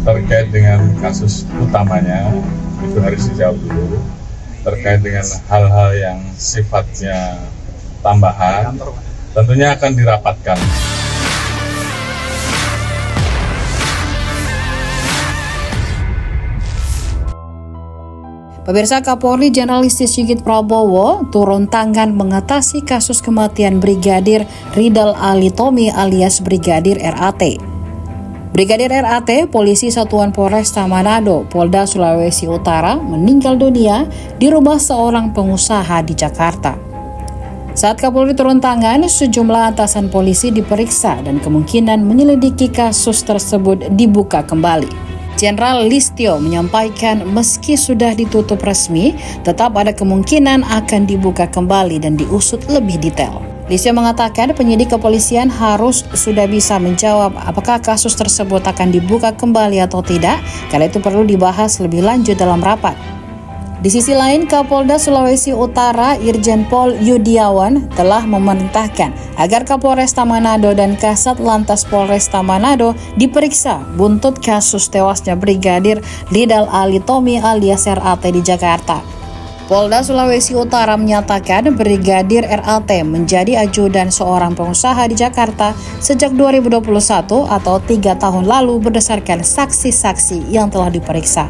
Terkait dengan kasus utamanya, itu harus dijawab dulu. Terkait dengan hal-hal yang sifatnya tambahan, tentunya akan dirapatkan. Pemirsa, Kapolri Jenderal Listio Sigit Prabowo turun tangan mengatasi kasus kematian Brigadir Ridal Ali Tommy alias Brigadir RAT. Brigadir RAT, polisi Satuan Polresta Manado, Polda Sulawesi Utara, meninggal dunia di rumah seorang pengusaha di Jakarta. Saat Kapolri turun tangan, sejumlah atasan polisi diperiksa dan kemungkinan menyelidiki kasus tersebut dibuka kembali. Jenderal Listio menyampaikan meski sudah ditutup resmi, tetap ada kemungkinan akan dibuka kembali dan diusut lebih detail. Listio mengatakan penyidik kepolisian harus sudah bisa menjawab apakah kasus tersebut akan dibuka kembali atau tidak, karena itu perlu dibahas lebih lanjut dalam rapat. Di sisi lain, Kapolda Sulawesi Utara Irjen Pol Yudiawan telah memerintahkan agar Kapolresta Manado dan Kasat Lantas Polresta Manado diperiksa buntut kasus tewasnya Brigadir Ridal Ali Tommy alias RAT di Jakarta. Polda Sulawesi Utara menyatakan Brigadir RAT menjadi ajudan seorang pengusaha di Jakarta sejak 2021 atau 3 tahun lalu berdasarkan saksi-saksi yang telah diperiksa.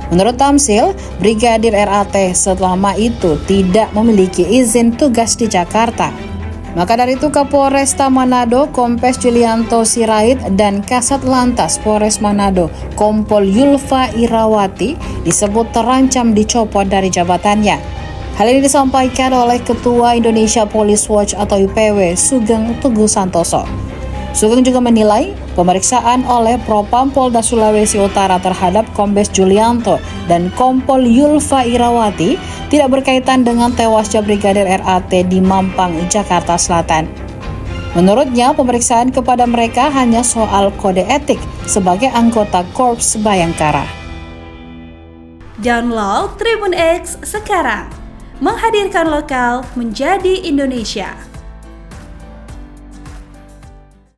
Menurut Tamsil, Brigadir RAT selama itu tidak memiliki izin tugas di Jakarta. Maka dari itu Kapolresta Manado Kompes Julianto Sirait dan Kasat Lantas Polres Manado Kompol Yulfa Irawati disebut terancam dicopot dari jabatannya. Hal ini disampaikan oleh Ketua Indonesia Police Watch atau IPW Sugeng Teguh Santoso. Sugeng juga menilai pemeriksaan oleh Propam Polda Sulawesi Utara terhadap Kombes Julianto dan Kompol Yulfa Irawati tidak berkaitan dengan tewasnya Brigadir RAT di Mampang, Jakarta Selatan. Menurutnya, pemeriksaan kepada mereka hanya soal kode etik sebagai anggota Korps Bayangkara. Download Tribun X sekarang, menghadirkan lokal menjadi Indonesia.